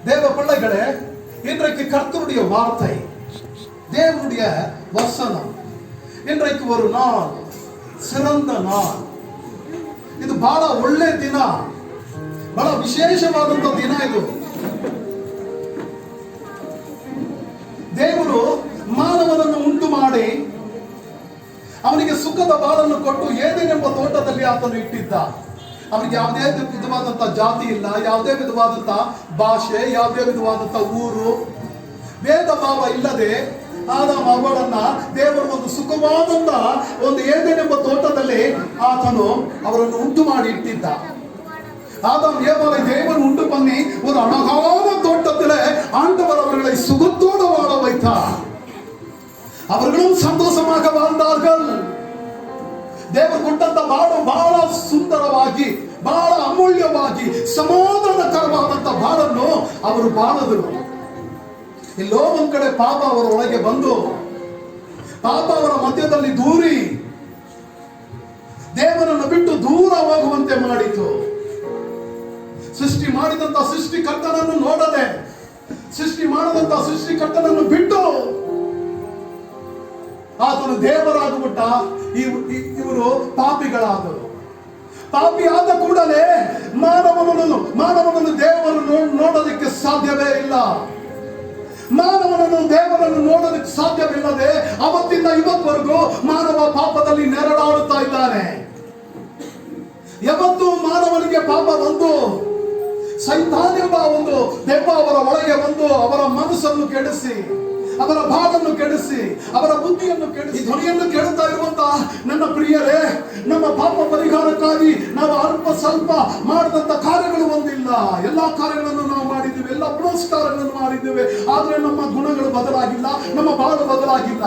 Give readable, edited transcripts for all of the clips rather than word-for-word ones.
தேவ பிள்ளைகளே, இன்றைக்கு கர்த்தருடைய வார்த்தை, தேவனுடைய வசனம், இன்றைக்கு ஒரு நாள், ಸಿರಂದ ನಾள். ಇದು ಬಹಳ ಒಳ್ಳೆ ದಿನ, ಬಹಳ ವಿಶೇಷವಾದಂತ ದಿನ. ಇದು ದೇವರು ಮಾನವನನ್ನು ಉಂಟು ಮಾಡಿ ಅವನಿಗೆ ಸುಖದ ಬಾಳನ್ನು ಕೊಟ್ಟು ಏದೇನೆಂಬ ತೋಟದಲ್ಲಿ ಆತನು ಇಟ್ಟಿದ್ದ. ಅವನಿಗೆ ಯಾವುದೇ ವಿಧವಾದಂತ ಜಾತಿ ಇಲ್ಲ, ಯಾವುದೇ ವಿಧವಾದಂತ ಭಾಷೆ, ಯಾವುದೇ ವಿಧವಾದಂತ ಊರು, ಭೇದ ಭಾವ ಇಲ್ಲದೆ ಆದಾಮ ಅವಳನ್ನ ದೇವರು ಒಂದು ಸುಖವಾದಂತ ಒಂದು ಏದೇನೆಂಬ ತೋಟದಲ್ಲಿ ಆತನು ಅವರನ್ನು ಉಂಟು ಮಾಡಿ ಇಟ್ಟಿದ್ದ. ஆதாம் ஏவாளை தேவன் உண்டு பண்ணி ஒரு அழகான தோட்டத்தில் ஆண்டவர் அவர்களை சுகத்தோடு வாழ வைத்தார். அவர்களும் சந்தோஷமாக வாழ்ந்தார்கள். ದೇವರು ಕೊಟ್ಟಂತ ಬಹಳ ಸುಂದರವಾಗಿ, ಬಹಳ ಅಮೂಲ್ಯವಾಗಿ, ಸಮಾಧಾನಕರವಾದಂತ ಬಾಳನ್ನು ಅವರು ಬಾಳದರು. ಎಲ್ಲೋ ಒಂದ್ ಕಡೆ ಪಾಪ ಅವರ ಒಳಗೆ ಬಂದು, ಪಾಪ ಅವರ ಮಧ್ಯದಲ್ಲಿ ದೂರಿ ದೇವರನ್ನು ಬಿಟ್ಟು ದೂರ ಹೋಗುವಂತೆ ಮಾಡಿತು. ಸೃಷ್ಟಿ ಮಾಡಿದಂತ ಸೃಷ್ಟಿಕರ್ತನನ್ನು ನೋಡದೆ, ಸೃಷ್ಟಿ ಮಾಡದಂತ ಸೃಷ್ಟಿಕರ್ತನನ್ನು ಬಿಟ್ಟು ಆತನು ದೇವರಾಗ್ಬಿಟ್ಟ. ಇವರು ಪಾಪಿಗಳಾದರು. ಪಾಪಿ ಆದ ಕೂಡಲೇ ಮಾನವನನ್ನು ದೇವರು ನೋಡೋದಕ್ಕೆ ಸಾಧ್ಯವೇ ಇಲ್ಲ. ಮಾನವನನ್ನು ದೇವರನ್ನು ನೋಡೋದಕ್ಕೆ ಸಾಧ್ಯವಿಲ್ಲದೆ ಅವತ್ತಿಂದ ಇವತ್ತವರೆಗೂ ಮಾನವ ಪಾಪದಲ್ಲಿ ನೆರಳಾಡುತ್ತಾ ಇದ್ದಾನೆ. ಯಾವತ್ತು ಮಾನವನಿಗೆ ಪಾಪ ಬಂದು ಸೈತಾನೆಂಬ ಒಂದು ದೆವ್ವ ಅವರ ಒಳಗೆ ಬಂದು ಅವರ ಮನಸ್ಸನ್ನು ಕೆಡಿಸಿ, ಅವರ ಬಾಳನ್ನು ಕೆಡಿಸಿ, ಅವರ ಬುದ್ಧಿಯನ್ನು ಕೆಡಿಸಿ, ಧ್ವನಿಯನ್ನು ಕೇಳುತ್ತಾ ಇರುವಂತಹ ನನ್ನ ಪ್ರಿಯರೇ, ನಮ್ಮ ಪಾಪ ಪರಿಹಾರಕ್ಕಾಗಿ ನಾವು ಅಲ್ಪ ಸ್ವಲ್ಪ ಮಾಡಿದಂತ ಕಾರ್ಯಗಳು ಒಂದಿಲ್ಲ. ಎಲ್ಲಾ ಕಾರ್ಯಗಳನ್ನು ನಾವು ಮಾಡಿದ್ದೇವೆ, ಎಲ್ಲ ಪುರಸ್ಕಾರಗಳನ್ನು ಮಾಡಿದ್ದೇವೆ. ಆದ್ರೆ ನಮ್ಮ ಗುಣಗಳು ಬದಲಾಗಿಲ್ಲ, ನಮ್ಮ ಬಾಳು ಬದಲಾಗಿಲ್ಲ,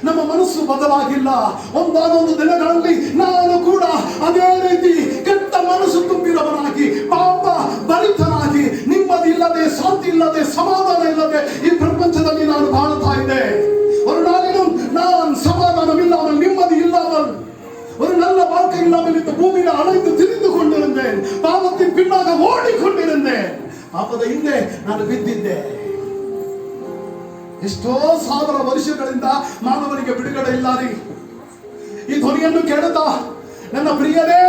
ನಮ್ಮ ಮನಸ್ಸು ಬದಲಾಗಿಲ್ಲ. ಒಂದಾನೊಂದು ದಿನಗಳಲ್ಲಿ ನಾನು ಕೂಡ ಅದೇ ರೀತಿ ಕೆಟ್ಟ ಮನಸ್ಸು ತುಂಬಿರವನಾಗಿ, ಪಾಪ ಭರಿತನಾಗಿ, ನೆಮ್ಮದಿ ಇಲ್ಲದೆ, ಶಾಂತಿ ಇಲ್ಲದೆ, ಸಮಾಧಾನ ಇಲ್ಲದೆ ಈ ಪ್ರಪಂಚದಲ್ಲಿ ನಾನು ಬಾಳುತ್ತಾ ಇದ್ದೆ. ஒரு நாளிலும் நான் சமாதானம் இல்லாமல், நிம்மதி இல்லாமல், ஒரு நல்ல வாழ்க்கை இல்லாமல் இந்த பூமியில அலைந்து திரிந்து கொண்டிருந்தேன். பாவத்தின் பின்னாக ஓடிக்கொண்டிருந்தேன். ಪಾಪದ ಹಿಂದೆ ನಾನು ಬಿದ್ದಿದ್ದೆ. ಎಷ್ಟೋ ಸಾವಿರ ವರ್ಷಗಳಿಂದ ಮಾನವನಿಗೆ ಬಿಡುಗಡೆ ಇಲ್ಲ ರೀ. ಈ ಧ್ವನಿಯನ್ನು ಕೇಳುತ್ತಾ ನನ್ನ ಪ್ರಿಯರೇ,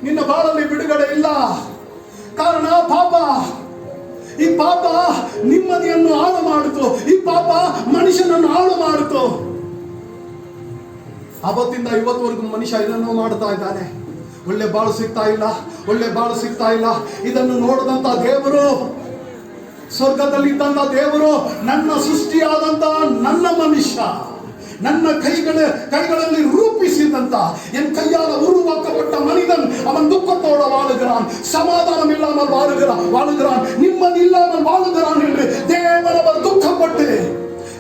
ನಿನ್ನ ಬಾಳಲ್ಲಿ ಬಿಡುಗಡೆ ಇಲ್ಲ. ಕಾರಣ ಪಾಪ. ಈ ಪಾಪ ನೆಮ್ಮದಿಯನ್ನು ಹಾಳು ಮಾಡಿತು. ಈ ಪಾಪ ಮನುಷ್ಯನನ್ನು ಹಾಳು ಮಾಡಿತು. ಅವತ್ತಿಂದ ಇವತ್ತವರೆಗೂ ಮನುಷ್ಯ ಇದನ್ನು ಮಾಡ್ತಾ ಇದ್ದಾನೆ. ಒಳ್ಳೆ ಬಾಳು ಸಿಗ್ತಾ ಇಲ್ಲ, ಒಳ್ಳೆ ಬಾಳು ಸಿಗ್ತಾ ಇಲ್ಲ. ಇದನ್ನು ನೋಡಿದಂತ ದೇವರು, ಸ್ವರ್ಗದಲ್ಲಿದ್ದಂತ ದೇವರು, ನನ್ನ ಸೃಷ್ಟಿಯಾದಂತ ನನ್ನ ಮನುಷ್ಯ, ನನ್ನ கைಗಳಲ್ಲಿ ರೂಪಿಸಿದಂತ என் கையால உருவாக்கப்பட்ட மனிதன் அவன் துக்கத்தோடு வாழுகிறான், சமாதானம் இல்லாமல் வாழுகிறான், நிம்மதி இல்லாமல் வாழுகிறான் என்று தேவனவர் துக்கப்பட்டு,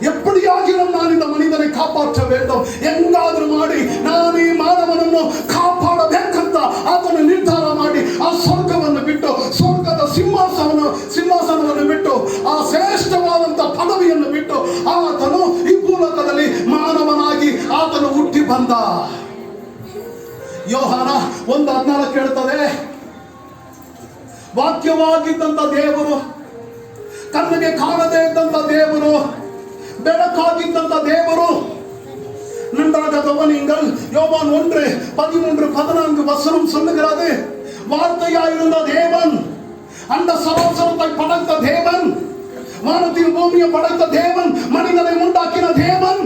எப்படியாகிலும் நான் இந்த மனிதனை ಕಾಪಾற்ற வேண்டும், ಎಂಗಾದರೂ ಮಾಡಿ ನಾನು ಈ ಮಾನವನನ್ನು ಕಾಪಾಡಬೇಕಂತ ಆತನು ನಿರ್ಧಾರ ಮಾಡಿ ಆ ಸ್ವರ್ಗವನ್ನು ಬಿಟ್ಟು, ಸ್ವರ್ಗದ ಸಿಂಹಾಸನವನ್ನು ಬಿಟ್ಟು, ಆ ಶ್ರೇಷ್ಠವಾದಂತ ಪದವಿಯನ್ನು ಬಿಟ್ಟು ಆತನು ಈ ಭೂಲೋಕದಲ್ಲಿ ಮಾನವನಾಗಿ ಆತನು ಹುಟ್ಟಿ ಬಂದ. ಯೋಹಾನ 1:14 ಹೇಳ್ತದೆ, ವಾಕ್ಯವಾಗಿದ್ದಂತ ದೇವರು, ಕಣ್ಣಿಗೆ ಕಾಣದೇ ಇದ್ದಂತ ದೇವರು, ಬೆಳಕಾಗಿದ್ದಂತ ದೇವರು, நன்றாக நீங்கள் யோவான் 1:13-14 வசனம் சொல்லுகிறது. வார்த்தையாயிருந்த தேவன், அந்த சராசரத்தை படைத்த தேவன், வானத்தையும் பூமியை படைத்த தேவன், மனிதனை உண்டாக்கின தேவன்,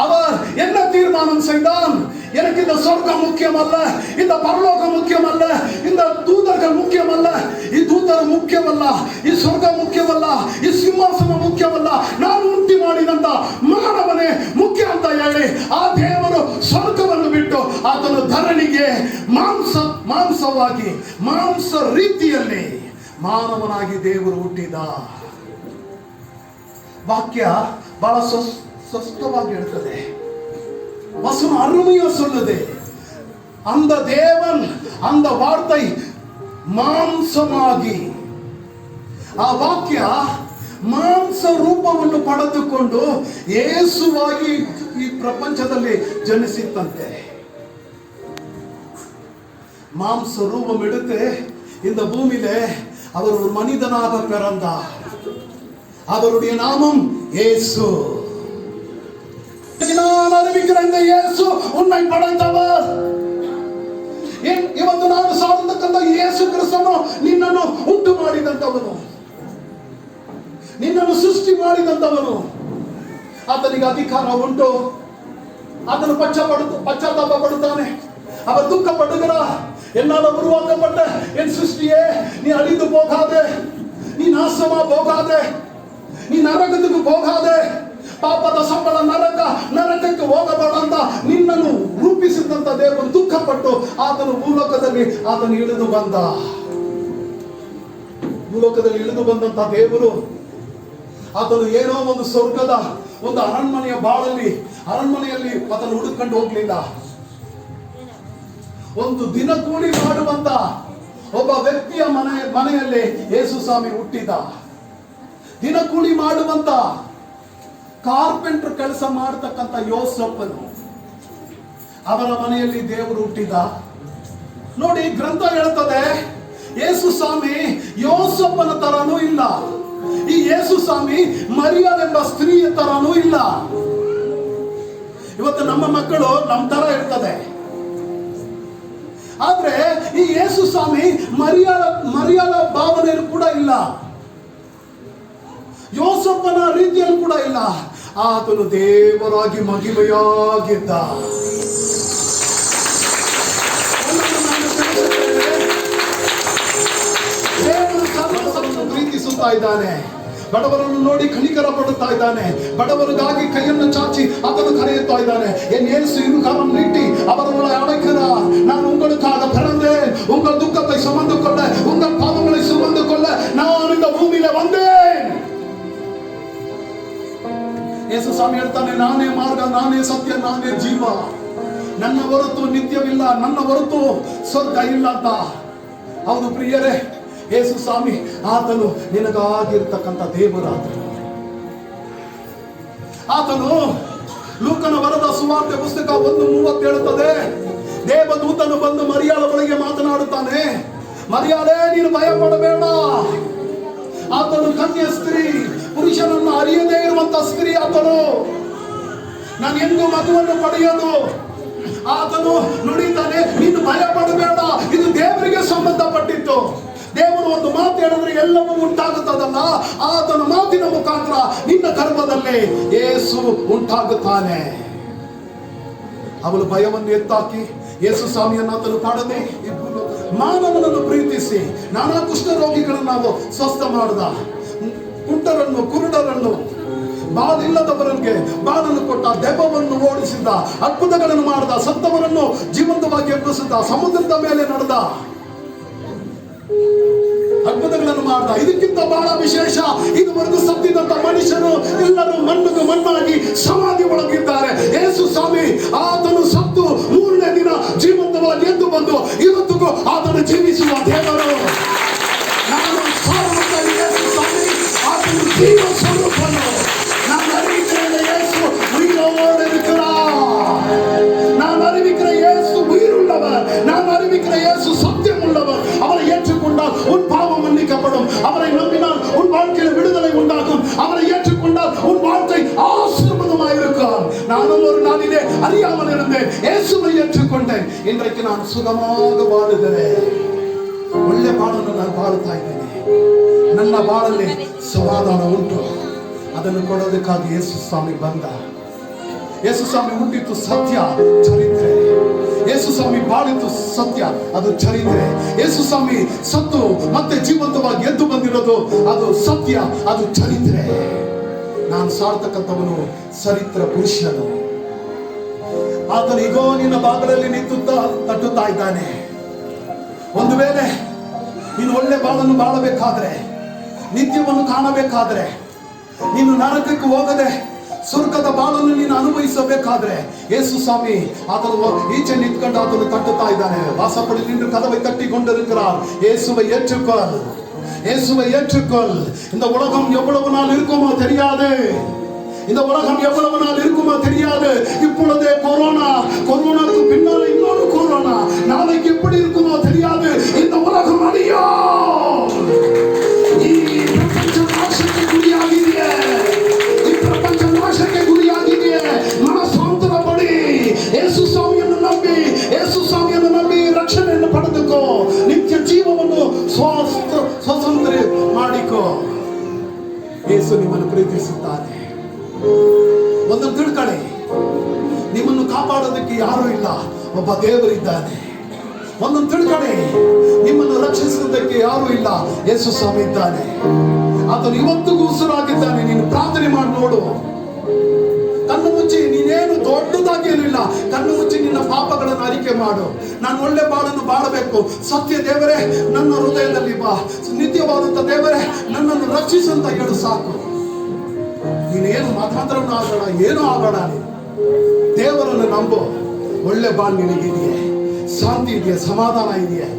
அவர் என்ன தீர்மானம் செய்தான்? எனக்கு இந்த சொர்க்கம் முக்கியம் அல்ல, இந்த பரலோகம் முக்கியம் அல்ல, இந்த தூதர்கள் முக்கியம் அல்ல, ಈ ದೂತರ ಮುಖ್ಯವಲ್ಲ, ಈ ಸ್ವರ್ಗ ಮುಖ್ಯವಲ್ಲ, ಈ ಸಿಂಹಾಸನ ಮುಖ್ಯವಲ್ಲ, ನಾನು ಉಂಟು ಮಾಡಿದಂತ ಮಾನವನೇ ಮುಖ್ಯ ಅಂತ ಹೇಳಿ ಆ ದೇವರು ಸ್ವರ್ಗವನ್ನು ಬಿಟ್ಟು ಆತನು ಧರಣಿಗೆ ಮಾಂಸವಾಗಿ, ಮಾಂಸ ರೀತಿಯಲ್ಲಿ ಮಾನವನಾಗಿ ದೇವರು ಹುಟ್ಟಿದ. ವಾಕ್ಯ ಬಹಳ ಸ್ಪಷ್ಟವಾಗಿ ಹೇಳ್ತದೆ, வசனம் அருமையா சொல்லுது. அந்த தேவன், அந்த வார்த்தை ಮಾಂಸವಾಗಿ, ಆ ವಾಕ್ಯ ಮಾಂಸ ರೂಪವನ್ನು ಪಡೆದುಕೊಂಡು ಯೇಸುವಾಗಿ ಈ ಪ್ರಪಂಚದಲ್ಲಿ ಜನಿಸಿತ್ತಂತೆ. மாம்ச ரூபம் எடுத்து இந்த பூமியில அவர் ஒரு மனிதனாக பிறந்தார். அவருடைய நாமம் இயேசு. நான் அறிவிக்கிற இந்த இயேசு உன்னை படைத்தவர். ಇವತ್ತು ನಾನು ಸಾರತಕ್ಕಂಥ ಯೇಸು ಕ್ರಿಸ್ತನು ನಿನ್ನನ್ನು ಉಂಟು ಮಾಡಿದಂತವನು, ನಿನ್ನನ್ನು ಸೃಷ್ಟಿ ಮಾಡಿದಂತವನು. ಆತನಿಗೆ ಅಧಿಕಾರ ಉಂಟು. ಆತನು ಪಶ್ಚಾತ್ತಾಪ ಪಡುತ್ತಾನೆ. அவர் துக்கப்படுகிறார். என்னால உருவாக்கப்பட்ட என் சிருஷ்டியே, நீ அழிந்து போகாதே, நீ நாசமா போகாதே, நீ ನರಕಕ್ಕೆ போகாதே, ಪಾಪದ ಸಂಬಳ ನರಕಕ್ಕೆ ಹೋಗಬೇಡಂತ ನಿನ್ನನ್ನು ರೂಪಿಸಿದಂತ ದೇವರು ದುಃಖಪಟ್ಟು ಆತನು ಭೂಲೋಕದಲ್ಲಿ ಇಳಿದು ಬಂದ. ಭೂಲೋಕದಲ್ಲಿ ಇಳಿದು ಬಂದಂತ ದೇವರು ಆತನು ಏನೋ ಒಂದು ಸ್ವರ್ಗದ ಒಂದು ಅರಣ್ಮನೆಯಲ್ಲಿ ಆತನು ಹುಡುಕೊಂಡು ಹೋಗ್ಲಿಲ್ಲ. ಒಂದು ದಿನ ಕೂಲಿ ಮಾಡುವಂತ ಒಬ್ಬ ವ್ಯಕ್ತಿಯ ಮನೆಯಲ್ಲಿ ಯೇಸು ಸ್ವಾಮಿ ಹುಟ್ಟಿದ. ದಿನ ಕೂಲಿ ಮಾಡುವಂತ ಕಾರ್ಪೆಂಟರ್ ಕೆಲಸ ಮಾಡತಕ್ಕಂತ ಯೋಸಪ್ಪನು, ಅವರ ಮನೆಯಲ್ಲಿ ದೇವರು ಹುಟ್ಟಿದ. ನೋಡಿ, ಗ್ರಂಥ ಹೇಳ್ತದೆ ಯೇಸು ಸ್ವಾಮಿ ಯೋಸಪ್ಪನ ತರನೂ ಇಲ್ಲ, ಈ ಯೇಸು ಸ್ವಾಮಿ ಮರಿಯಳೆಂಬ ಸ್ತ್ರೀಯ ತರನೂ ಇಲ್ಲ. ಇವತ್ತು ನಮ್ಮ ಮಕ್ಕಳು ನಮ್ಮ ತರ ಇರ್ತದೆ, ಆದ್ರೆ ಈ ಯೇಸು ಸ್ವಾಮಿ ಮರಿಯಳ ಭಾವನೆಯಲ್ಲೂ ಕೂಡ ಇಲ್ಲ, ಯೋಸಪ್ಪನ ರೀತಿಯಲ್ಲಿ ಕೂಡ ಇಲ್ಲ. ಆತನು ದೇವರಾಗಿ ಮಹಿಮೆಯಾಗಿದ್ದ. ದೇವರು ಸರ್ವಸನ್ನು ಪ್ರೀತಿಸುತ್ತಾ ಇದ್ದಾನೆ. ಬಡವರನ್ನು ನೋಡಿ ಕನಿಕರ ಪಡುತ್ತಾ ಇದ್ದಾನೆ. ಬಡವರಿಗಾಗಿ ಕೈಯನ್ನು ಚಾಚಿ ಆತನು ಕರೆಯುತ್ತಾ ಇದ್ದಾನೆ. ಯೇಸು இருகாரம் நீட்டி அவர் உங்களை அழைக்கிறார். நான் உங்களுக்காக பிறந்தேன், உங்கள் துக்கத்தை சுமந்து கொள்ள, உங்கள் பாவங்களை சுமந்து கொள்ள நான் இந்த பூமியில வந்தேன். ಯೇಸು ಸ್ವಾಮಿ ಹೇಳ್ತಾನೆ, ನಾನೇ ಮಾರ್ಗ, ನಾನೇ ಸತ್ಯ, ನಾನೇ ಜೀವ, ನನ್ನ ಹೊರತು ನಿತ್ಯವಿಲ್ಲ, ನನ್ನ ಹೊರತು ಸ್ವರ್ಗ ಇಲ್ಲ ಅಂತ. ಹೌದು ಪ್ರಿಯರೇ, ಯೇಸು ಸ್ವಾಮಿ ಆತನು ನಿನಗಾಗಿರ್ತಕ್ಕಂಥ ದೇವರಾತನು. ಆತನು ಲೂಕನ ಬರೆದ ಸುವಾರ್ತೆ ಪುಸ್ತಕ 1:30 ಹೇಳುತ್ತದೆ, ದೇವದೂತನು ಬಂದು ಮರಿಯಾಳ ಬಳಿಗೆ ಮಾತನಾಡುತ್ತಾನೆ, ಮರಿಯಾಳೇ ನೀನು ಭಯ ಪಡಬೇಡ. ಆತನು ಕನ್ಯೆ ಸ್ತ್ರೀ, ಪುರುಷನನ್ನು ಅರಿಯದೇ ಇರುವಂತ ಸ್ತ್ರೀ ಆತನು. ನಾನು ಎಂದೂ ಮಗುವನ್ನು ಪಡೆಯೋದು. ಆತನು ನುಡಿತಾನೆ, ನೀನು ಭಯ ಪಡಬೇಡ, ಇದು ದೇವರಿಗೆ ಸಂಬಂಧಪಟ್ಟಿತ್ತು. ದೇವರು ಒಂದು ಮಾತು ಹೇಳಿದ್ರೆ ಎಲ್ಲವೂ ಉಂಟಾಗುತ್ತದಲ್ಲ, ಆತನ ಮಾತಿನ ಮುಖಾಂತರ ನಿನ್ನ ಗರ್ಭದಲ್ಲಿ ಯೇಸು ಉಂಟಾಗುತ್ತಾನೆ. ಅವಳು ಭಯವನ್ನು ಎತ್ತಾಕಿ ಯೇಸು ಸ್ವಾಮಿಯನ್ನು ಆತನು ಕಾಡದೆ ಮಾನವನನ್ನು ಪ್ರೀತಿಸಿ ನಾನಾ ಕುಷ್ಠರೋಗಿಗಳನ್ನು ನಾವು ಸ್ವಸ್ಥ ಮಾಡಿದ. ಕುಂಟರನ್ನು, ಕುರುಡರನ್ನು, ಬಾಲಿಲ್ಲದವರಿಗೆ ಬಾಳನ್ನು ಕೊಟ್ಟ, ದೆವ್ವವನ್ನು ಓಡಿಸಿದ, ಅದ್ಭುತಗಳನ್ನು ಮಾಡಿದ, ಸತ್ತವರನ್ನು ಜೀವಂತವಾಗಿ ಎಬ್ಬಿಸಿದ, ಸಮುದ್ರದ ಮೇಲೆ ನಡೆದ, ಅದ್ಭುತಗಳನ್ನು ಮಾಡಿದ. ಇದಕ್ಕಿಂತ ಬಹಳ ವಿಶೇಷ, ಇದುವರೆಗೂ ಸತ್ತಿದಂತ ಮನುಷ್ಯರು ಎಲ್ಲರೂ ಮಣ್ಣಿಗೆ ಮಣ್ಣಾಗಿ ಸಮಾಧಿ ಒಳಗಿದ್ದಾರೆ. ಯೇಸು ಸ್ವಾಮಿ ಆತನು ಸತ್ತು 3ನೇ ದಿನ ಜೀವಂತವಾಗಿ ಎದ್ದು ಬಂದು ಇವತ್ತಿಗೂ ಆತನು ಜೀವಿಸುವ ದೇವರು. ನಾನು ಯೇಸು ಸ್ವಾಮಿ ಆತನು ಜೀವ ಸ್ವರೂಪನು. ನಾನು அறிவிக்கிற இயேசு உயிரோடு இருக்கிறார். நான் அறிவிக்கிற இயேசு உயிருள்ளவர். நான் அறிவிக்கிற இயேசு சத்தியம் உள்ளவர். அவரை ஏற்றுக்கொண்டால் உன் பாவம் மன்னிக்கப்படும். அவரை நம்பினால் உன் வாழ்க்கையில் விடுதலை உண்டாகும். அவரை ஏற்றுக்கொண்டால் உன் வாழ்க்கை ஆசீர்வாதமாக இருக்கும். நானும் ஒரு நாளிலே அறியாமல் இருந்தேன், இயேசுவை ஏற்றுக்கொண்டேன். இன்றைக்கு நான் சுகமாக வாழுகிறேன். ಒಳ್ಳೆ ಬಾಳನ್ನು ನಾನು ಬಾಳುತ್ತಾ ಇದ್ದೇನೆ. ನನ್ನ ಬಾಳಲ್ಲಿ ಸಮಾಧಾನ ಉಂಟು. ಅದನ್ನು ಕೊಡೋದಕ್ಕಾಗಿ ಯೇಸು ಸ್ವಾಮಿ ಬಂದ. ಯೇಸು ಸ್ವಾಮಿ ಹುಟ್ಟಿತ್ತು ಸತ್ಯ, ಚರಿತ್ರೆ. ಯೇಸು ಸ್ವಾಮಿ ಬಾಳಿತ್ತು ಸತ್ಯ, ಅದು ಚರಿತ್ರೆ. ಯೇಸು ಸ್ವಾಮಿ ಸತ್ತು ಮತ್ತೆ ಜೀವಂತವಾಗಿ ಎದ್ದು ಬಂದಿರೋದು ಅದು ಸತ್ಯ, ಅದು ಚರಿತ್ರೆ. ನಾನು ಸಾರ್ತಕ್ಕಂಥವನು ಚರಿತ್ರ ಪುರುಷನು. ಆತನು ಈಗೋ ನಿನ್ನ ಬಾಗಿಲಲ್ಲಿ ನಿಂತು ತಟ್ಟುತ್ತಾ ಇದ್ದಾನೆ. ಒಂದು ವೇಳೆ ನೀನು ಒಳ್ಳೆ ಬಾಳನ್ನು ಬಾಳಬೇಕಾದ್ರೆ, ನಿತ್ಯವನ್ನು ಕಾಣಬೇಕಾದ್ರೆ, ನೀನು ನರಕಕ್ಕೆ ಹೋಗದೆ ಸ್ವರ್ಗದ ಬಾಳನ್ನು ನೀನು ಅನುಭವಿಸಬೇಕಾದ್ರೆ ಯೇಸು ಸ್ವಾಮಿ ಆತನು ಈಚೆ ನಿಂತ್ಕೊಂಡು ಆತನು ತಟ್ಟುತ್ತಾ ಇದ್ದಾನೆ. வாசப்படி நின்று கதவை தட்டி கொண்டிருக்கிறார். இயேசுவை ஏற்றுக்கொள், இயேசுவை ஏற்றுக்கொள். இந்த உலகம் எவ்வளவு நாள் இருக்குமோ தெரியாது. இந்த உலகம் எவ்வளவு நாள் இருக்குமோ தெரியாது. இப்பொழுதே கொரோனாக்கு பின்னால இன்னொரு கொரோனா, நாளைக்கு எப்படி இருக்குமோ தெரியாது. இந்த உலகம் அழியும். ಯೇಸು ನಿಮ್ಮನ್ನು ಪ್ರೀತಿಸುತ್ತಾನೆ. ಒಂದನ್ನು ತಿಳ್ಕೊಳ್ಳಿ, ನಿಮ್ಮನ್ನು ಕಾಪಾಡೋದಕ್ಕೆ ಯಾರೂ ಇಲ್ಲ, ಒಬ್ಬ ದೇವರಿದ್ದಾನೆ. ಒಂದನ್ನು ತಿಳ್ಕೊಳ್ಳಿ, ನಿಮ್ಮನ್ನು ರಕ್ಷಿಸುವುದಕ್ಕೆ ಯಾರೂ ಇಲ್ಲ, ಯೇಸು ಸ್ವಾಮಿ ಇದ್ದಾನೆ. ಆತನು ಇವತ್ತಿಗೂ ಉಸಿರಾಗಿದ್ದಾನೆ. ನೀನು ಪ್ರಾರ್ಥನೆ ಮಾಡಿ ನೋಡು. ಕಣ್ಣು ಮುಚ್ಚಿ, ನೀನೇನು ದೊಡ್ಡದಾಗಿ ಏನಿಲ್ಲ, ಕಣ್ಣು ಮುಚ್ಚಿ ನಿನ್ನ ಪಾಪಗಳನ್ನು ಅರಿಕೆ ಮಾಡು. ನಾನು ಒಳ್ಳೆ ಬಾಳನ್ನು ಬಾಳಬೇಕು. ಸತ್ಯ ದೇವರೇ ನನ್ನ ಹೃದಯದಲ್ಲಿ ಬಾ, ನಿತ್ಯವಾದಂತ ದೇವರೇ ನನ್ನನ್ನು ರಕ್ಷಿಸು ಅಂತ ಹೇಳು ಸಾಕು. ನೀನೇನು ಮಾತಾಂತರವನ್ನು ಆಗೋಣ, ಏನೂ ಆಗೋಣ. ನೀನು ದೇವರನ್ನು ನಂಬು. ಒಳ್ಳೆ ಬಾಳ್ ನಿನಗಿದೆಯೇ, ಶಾಂತಿ ಇದೆಯಾ, ಸಮಾಧಾನ ಇದೆಯಾ.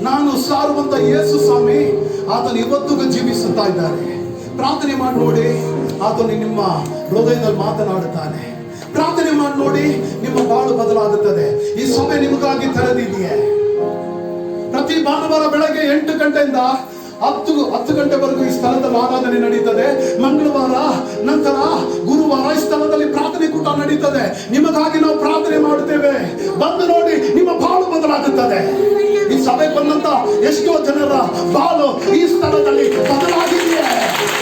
ನಾನು ಸಾರುವಂತ ಯೇಸು ಸ್ವಾಮಿ ಆತನು ಇವತ್ತಿಗೂ ಜೀವಿಸುತ್ತಾ ಇದ್ದಾನೆ. ಪ್ರಾರ್ಥನೆ ಮಾಡಿ ನೋಡಿ, ಆತನು ನಿಮ್ಮ ಹೃದಯದಲ್ಲಿ ಮಾತನಾಡುತ್ತಾನೆ. ಪ್ರಾರ್ಥನೆ ಮಾಡಿ ನೋಡಿ, ನಿಮ್ಮ ಬಾಳು ಬದಲಾಗುತ್ತದೆ. ಈ ಸಭೆ ನಿಮಗಾಗಿ ತೆರೆದಿದೆಯೇ. ಪ್ರತಿ ಭಾನುವಾರ ಬೆಳಗ್ಗೆ 8 ಗಂಟೆಯಿಂದ 10 ಗಂಟೆವರೆಗೂ ಈ ಸ್ಥಳದಲ್ಲಿ ಆರಾಧನೆ ನಡೀತದೆ. ಮಂಗಳವಾರ ನಂತರ ಗುರುವಾರ ಈ ಸ್ಥಳದಲ್ಲಿ ಪ್ರಾರ್ಥನೆ ಕೂಟ ನಡೀತದೆ. ನಿಮಗಾಗಿ ನಾವು ಪ್ರಾರ್ಥನೆ ಮಾಡುತ್ತೇವೆ. ಬಂದು ನೋಡಿ, ನಿಮ್ಮ ಬಾಳು ಬದಲಾಗುತ್ತದೆ. ಈ ಸಭೆ ಬಂದಂತ ಎಷ್ಟೋ ಜನರ ಬಾಳು ಈ ಸ್ಥಳದಲ್ಲಿ ಬದಲಾಗಿದೆಯೇ.